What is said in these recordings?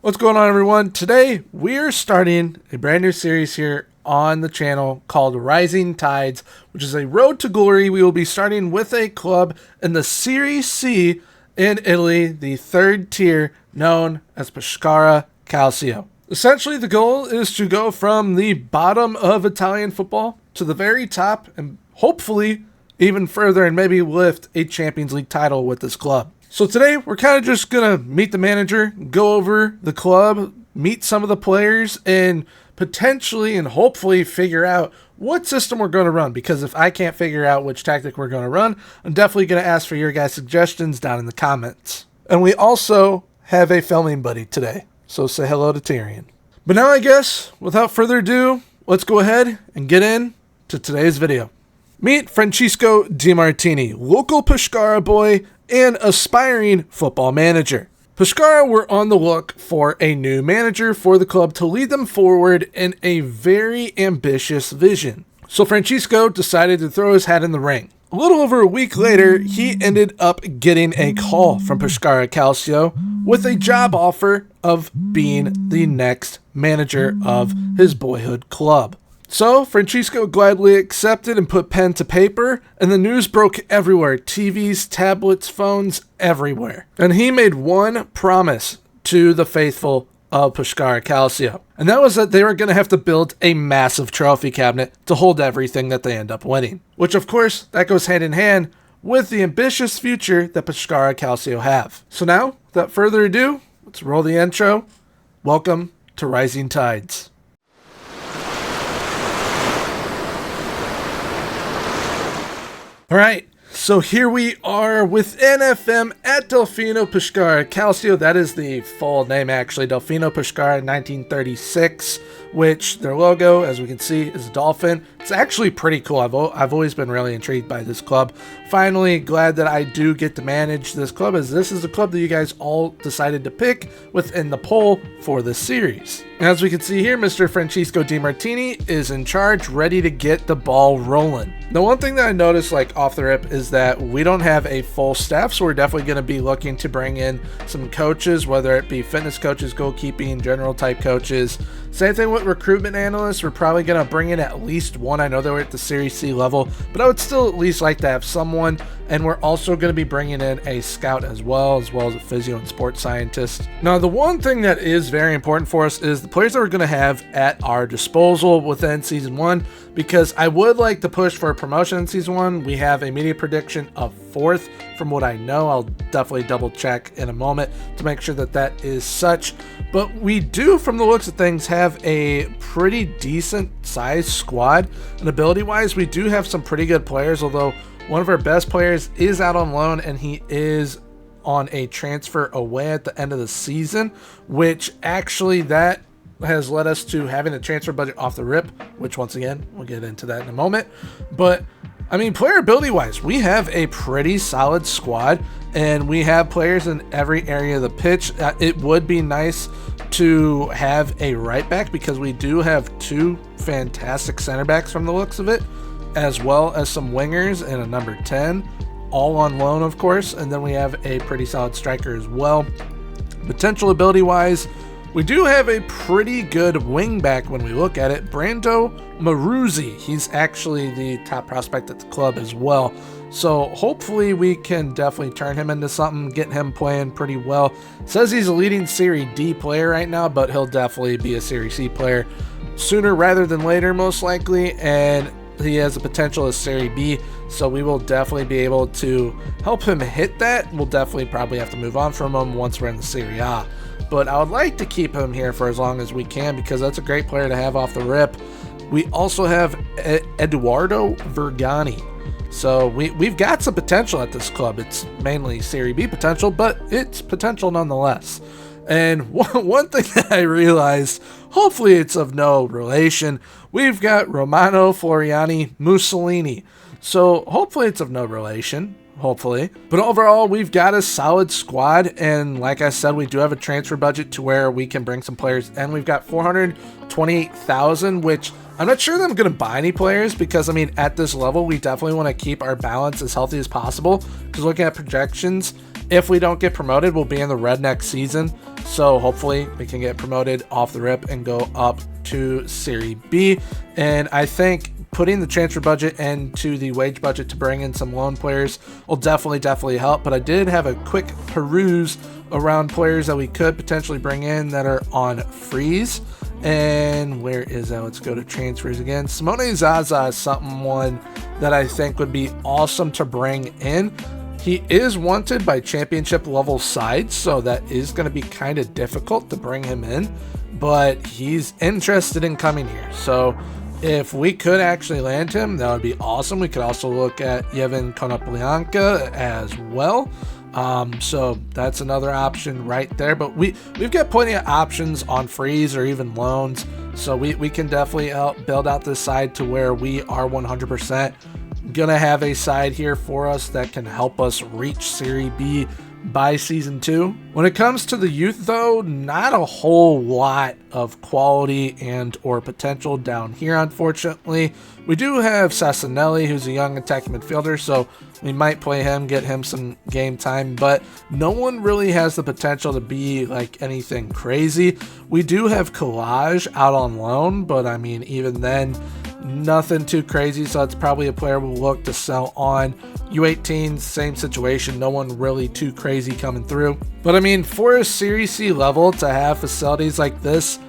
What's going on, everyone? Today we're starting a brand new series here on the channel called Rising Tides, which is a road to glory. We will be starting with a club in the Serie C in Italy, the third tier known as Pescara Calcio. Essentially, the goal is to go from the bottom of Italian football to the very top and hopefully even further and maybe lift a Champions League title with this club. So today, we're kind of just going to meet the manager, go over the club, meet some of the players, and potentially and hopefully figure out what system we're going to run. Because if I can't figure out which tactic we're going to run, I'm definitely going to ask for your guys' suggestions down in the comments. And we also have a filming buddy today, so say hello to Tyrion. But now I guess, without further ado, let's go ahead and get in to today's video. Meet Francesco Di Martini, local Pescara boy and aspiring football manager. Pescara were on the look for a new manager for the club to lead them forward in a very ambitious vision. So Francesco decided to throw his hat in the ring. A little over a week later, he ended up getting a call from Pescara Calcio with a job offer of being the next manager of his boyhood club. So, Francesco gladly accepted and put pen to paper, and the news broke everywhere. TVs, tablets, phones, everywhere. And he made one promise to the faithful of Pescara Calcio, and that was that they were going to have to build a massive trophy cabinet to hold everything that they end up winning. Which, of course, that goes hand in hand with the ambitious future that Pescara Calcio have. So now, without further ado, let's roll the intro. Welcome to Rising Tides. All right, so here we are with NFM at Delfino Pescara Calcio. That is the full name, actually. Delfino Pescara 1936, which their logo, as we can see, is a dolphin. It's actually pretty cool. I've always been really intrigued by this club. Finally, glad that I do get to manage this club, as this is the club that you guys all decided to pick within the poll for this series. As we can see here, Mr. Francesco Di Martini is in charge, ready to get the ball rolling. The one thing that I noticed, like off the rip, is that we don't have a full staff, so we're definitely going to be looking to bring in some coaches, whether it be fitness coaches, goalkeeping, general type coaches. Same thing with recruitment analysts. We're probably going to bring in at least one. I know they were at the Series C level, but I would still at least like to have someone. And we're also going to be bringing in a scout as well as a physio and sports scientist. Now, the one thing that is very important for us is the players that we're going to have at our disposal within Season 1, because I would like to push for a promotion in Season 1. We have a media prediction of 4th from what I know. I'll definitely double check in a moment to make sure that that is such. But we do, from the looks of things, have a pretty decent sized squad. And ability-wise, we do have some pretty good players, although one of our best players is out on loan, and he is on a transfer away at the end of the season, which actually that has led us to having a transfer budget off the rip, which once again, we'll get into that in a moment. But I mean, player ability wise, we have a pretty solid squad, and we have players in every area of the pitch. It would be nice to have a right back, because we do have two fantastic center backs from the looks of it, as well as some wingers and a number 10, all on loan, of course. And then we have a pretty solid striker as well. Potential ability wise, we do have a pretty good wing back when we look at it. Brando Maruzzi, he's actually the top prospect at the club as well. So hopefully we can definitely turn him into something, get him playing pretty well. Says he's a leading Serie D player right now, but he'll definitely be a Serie C player sooner rather than later, most likely. And he has a potential as Serie B, so we will definitely be able to help him hit that. We'll definitely probably have to move on from him once we're in the Serie A. But I would like to keep him here for as long as we can, because that's a great player to have off the rip. We also have Eduardo Vergani. So we've got some potential at this club. It's mainly Serie B potential, but it's potential nonetheless. And one thing that I realized, hopefully it's of no relation, we've got Romano Floriani Mussolini. So hopefully it's of no relation, hopefully. But overall, we've got a solid squad. And like I said, we do have a transfer budget to where we can bring some players. And we've got 428,000, which I'm not sure that I'm going to buy any players, because, I mean, at this level, we definitely want to keep our balance as healthy as possible. Because looking at projections, if we don't get promoted, we'll be in the red next season. So hopefully we can get promoted off the rip and go up to Serie B. And I think putting the transfer budget into the wage budget to bring in some loan players will definitely help. But I did have a quick peruse around players that we could potentially bring in that are on freeze. And where is that? Let's go to transfers again. Simone Zaza is someone that I think would be awesome to bring in. He is wanted by championship level sides, so that is going to be kind of difficult to bring him in, but he's interested in coming here. So if we could actually land him, that would be awesome. We could also look at Yevhen Konoplyanka as well. So that's another option right there, but we've got plenty of options on freeze or even loans. So we can definitely help build out this side to where we are 100% gonna have a side here for us that can help us reach Serie B by season 2. When it comes to the youth though, not a whole lot of quality and or potential down here, unfortunately. We do have Sassanelli, who's a young attacking midfielder, so we might play him, get him some game time, but no one really has the potential to be like anything crazy. We do have Collage out on loan, but I mean, even then, nothing too crazy, so it's probably a player we'll look to sell on. U18, same situation, no one really too crazy coming through. But I mean, for a Serie C level to have facilities like this,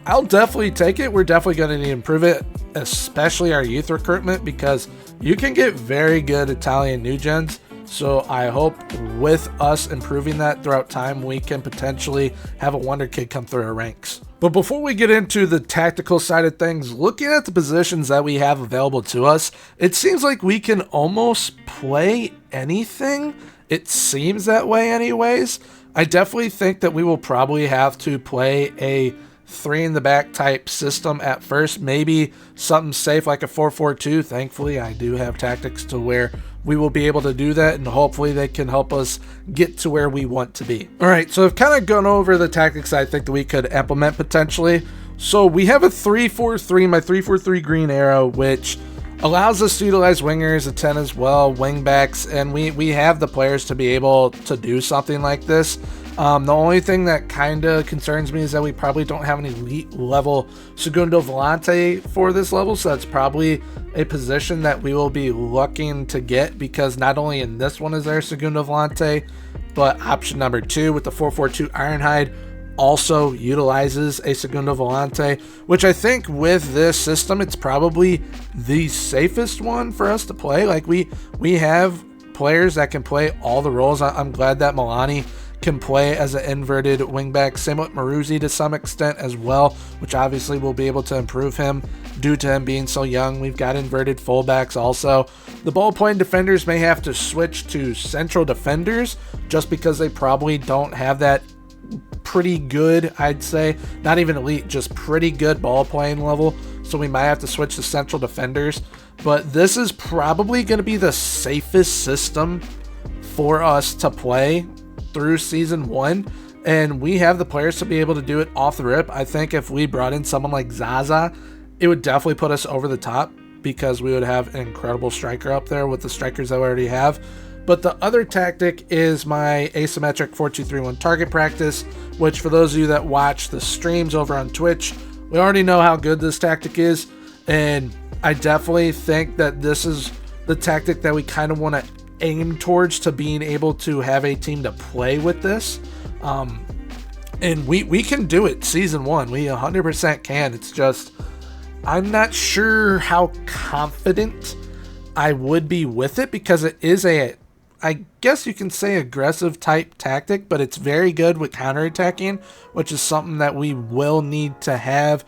I'll definitely take it. We're definitely going to need to improve it, especially our youth recruitment, because you can get very good Italian new gens. So I hope with us improving that throughout time, we can potentially have a wonder kid come through our ranks. But before we get into the tactical side of things, looking at the positions that we have available to us, it seems like we can almost play anything. It seems that way anyways. I definitely think that we will probably have to play a 3 in the back type system at first, maybe something safe like a 4-4-2. Thankfully, I do have tactics to where we will be able to do that, and hopefully they can help us get to where we want to be. All right, so I've kind of gone over the tactics I think that we could implement potentially. So we have a 3-4-3, my 3-4-3 green arrow, which allows us to utilize wingers, a 10 as well, wing backs, and we have the players to be able to do something like this. The only thing that kind of concerns me is that we probably don't have an elite level Segundo Volante for this level, so that's probably a position that we will be looking to get, because not only in this one is there Segundo Volante, but option number 2 with the 4-4-2 Ironhide also utilizes a Segundo Volante, which I think with this system, it's probably the safest one for us to play. Like we have players that can play all the roles. I'm glad that Milani can play as an inverted wingback. Same with Maruzzi to some extent as well, which obviously will be able to improve him due to him being so young. We've got inverted fullbacks also. The ball-playing defenders may have to switch to central defenders just because they probably don't have that pretty good, I'd say, not even elite, just pretty good ball-playing level. So we might have to switch to central defenders. But this is probably going to be the safest system for us to play through season 1, and we have the players to be able to do it off the rip. I think if we brought in someone like Zaza, it would definitely put us over the top, because we would have an incredible striker up there with the strikers that we already have. But the other tactic is my asymmetric 4-2-3-1 target practice, which for those of you that watch the streams over on Twitch, we already know how good this tactic is, and I definitely think that this is the tactic that we kind of want to aim towards, to being able to have a team to play with this. And we can do it season 1. We 100% can. It's just, I'm not sure how confident I would be with it, because it is a, I guess you can say, aggressive type tactic, but it's very good with counterattacking, which is something that we will need to have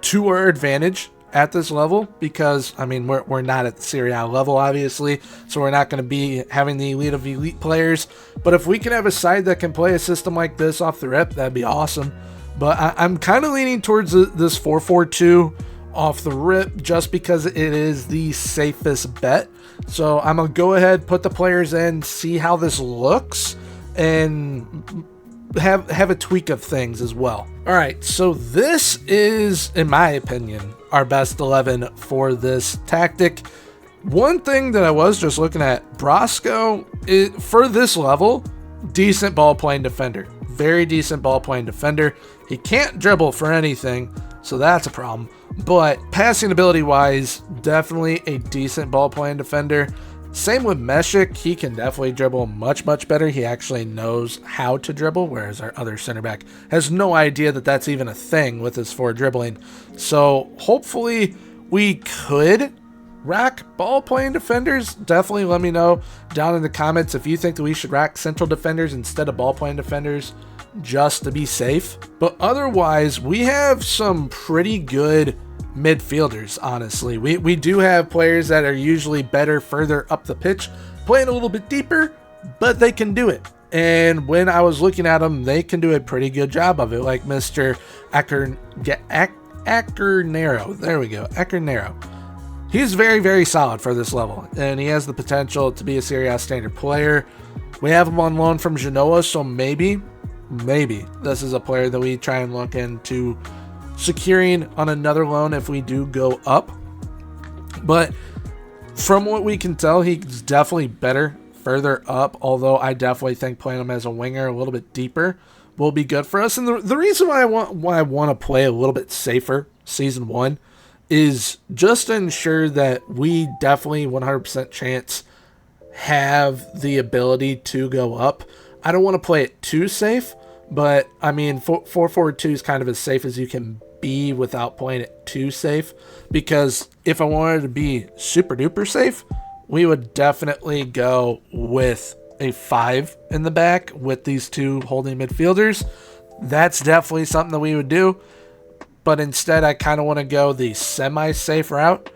to our advantage at this level, because I mean we're not at the Serie A level obviously, so we're not going to be having the elite of elite players. But if we can have a side that can play a system like this off the rip, that'd be awesome. But I'm kind of leaning towards this 4-4-2 off the rip, just because it is the safest bet. So I'm gonna go ahead, put the players in, see how this looks, and have a tweak of things as well. All right, so this is, in my opinion, our best 11 for this tactic. One thing that I was just looking at, Brasco, for this level, decent ball playing defender. Very decent ball playing defender. He can't dribble for anything, so that's a problem. But passing ability wise, definitely a decent ball playing defender. Same with Meshik. He can definitely dribble much, much better. He actually knows how to dribble, whereas our other center back has no idea that that's even a thing with his forward dribbling. So hopefully we could rack ball playing defenders. Definitely let me know down in the comments if you think that we should rack central defenders instead of ball playing defenders just to be safe. But otherwise, we have some pretty good midfielders, honestly. We do have players that are usually better further up the pitch, playing a little bit deeper, but they can do it. And when I was looking at them, they can do a pretty good job of it, like Mr. Acernero. There we go, Acernero. He's very, very solid for this level, and he has the potential to be a Serie A standard player. We have him on loan from Genoa, so maybe this is a player that we try and look into securing on another loan if we do go up. But from what we can tell, he's definitely better further up, although I definitely think playing him as a winger a little bit deeper will be good for us. And the reason why I want to play a little bit safer season 1 is just to ensure that we definitely 100% chance have the ability to go up. I don't want to play it too safe, but I mean 4-4-2 is kind of as safe as you can be without playing it too safe, because if I wanted to be super duper safe, we would definitely go with a 5 in the back with these 2 holding midfielders. That's definitely something that we would do. But instead, I kind of want to go the semi-safe route.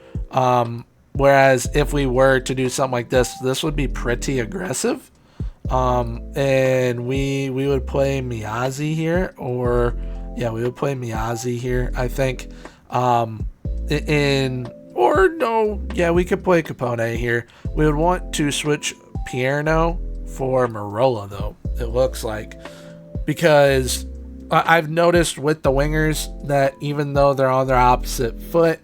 Whereas if we were to do something like this would be pretty aggressive. And we would play Miyazi here, we would play Miyazi here, I think. We could play Capone here. We would want to switch Pierno for Marola, though, it looks like. Because I've noticed with the wingers that even though they're on their opposite foot,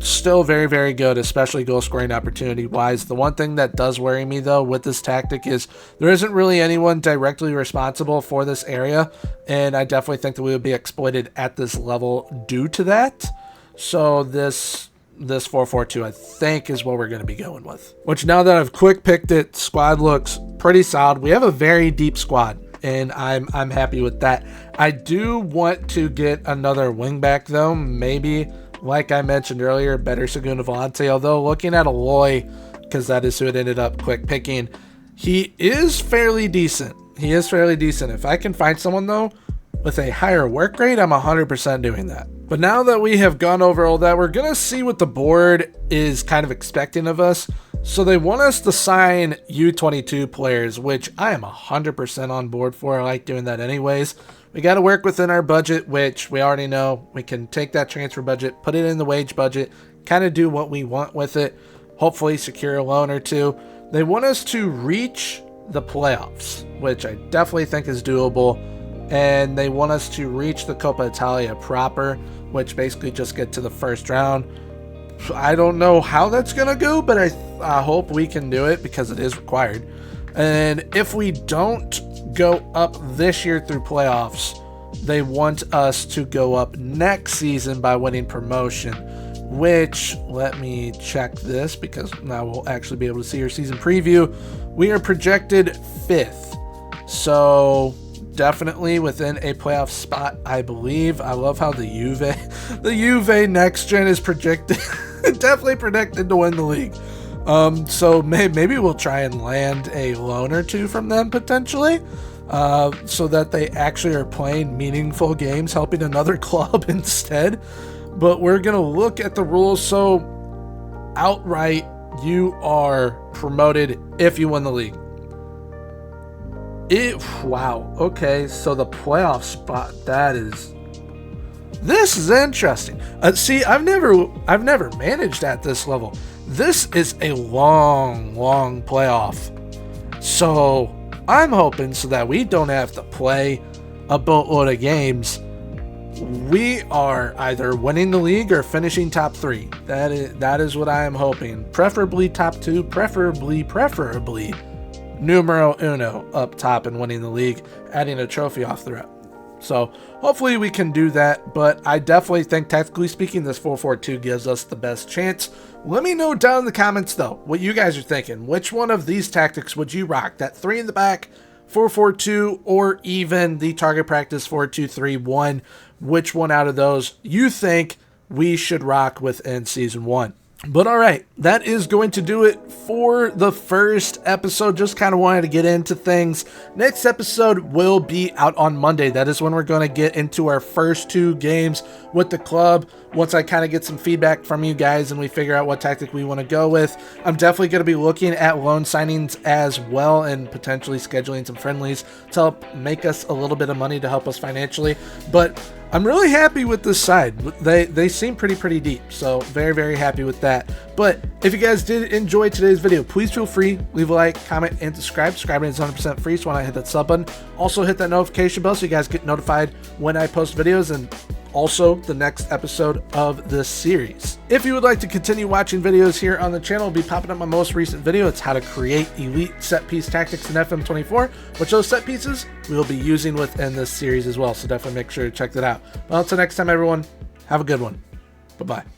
still very, very good, especially goal scoring opportunity wise. The one thing that does worry me though with this tactic is there isn't really anyone directly responsible for this area, and I definitely think that we would be exploited at this level due to that. So this 4-4-2 I think is what we're going to be going with. Which, now that I've quick picked it, squad looks pretty solid. We have a very deep squad, and I'm happy with that. I do want to get another wingback though, maybe, like I mentioned earlier, better Segunda Volante. Although looking at Aloy, because that is who it ended up quick picking, he is fairly decent. If I can find someone though with a higher work rate, I'm 100% doing that. But now that we have gone over all that, we're gonna see what the board is kind of expecting of us. So they want us to sign U22 players, which I am 100% on board for. I like doing that anyways. We got to work within our budget, which we already know. We can take that transfer budget, put it in the wage budget, kind of do what we want with it, hopefully secure a loan or two. They want us to reach the playoffs, which I definitely think is doable. And they want us to reach the Coppa Italia proper, which basically just get to the first round. I don't know how that's going to go, but I hope we can do it because it is required. And if we don't go up this year through playoffs, they want us to go up next season by winning promotion, which, let me check this because now we'll actually be able to see our season preview. We are projected 5th. So definitely within a playoff spot, I believe. I love how the Juve next gen is projected, definitely predicted to win the league. So maybe we'll try and land a loan or two from them potentially, so that they actually are playing meaningful games, helping another club instead. But we're gonna look at the rules. So outright, you are promoted if you win the league. Wow. Okay, so the playoff spot, this is interesting. See, I've never managed at this level. This is a long playoff. So I'm hoping so that we don't have to play a boatload of games. We are either winning the league or finishing top 3. That is what I am hoping. Preferably top 2, preferably numero uno up top and winning the league, adding a trophy off the rep. So hopefully we can do that, but I definitely think, tactically speaking, this 4-4-2 gives us the best chance. Let me know down in the comments, though, what you guys are thinking. Which one of these tactics would you rock? That 3 in the back, 4-4-2, or even the target practice 4-2-3-1? Which one out of those you think we should rock within Season 1? But all right, that is going to do it for the first episode. Just kind of wanted to get into things. Next episode will be out on Monday. That is when we're going to get into our first 2 games with the club. Once I kind of get some feedback from you guys and we figure out what tactic we want to go with, I'm definitely going to be looking at loan signings as well and potentially scheduling some friendlies to help make us a little bit of money to help us financially. But I'm really happy with this side. They seem pretty deep, so very happy with that. But if you guys did enjoy today's video, please feel free, leave a like, comment, and subscribe. Subscribing is 100% free, so when I hit that sub button, also hit that notification bell so you guys get notified when I post videos and also the next episode of this series. If you would like to continue watching videos here on the channel, will be popping up my most recent video. It's how to create elite set piece tactics in FM24, which those set pieces we will be using within this series as well. So definitely make sure to check that out. Well, until next time, everyone, have a good one. Bye-bye.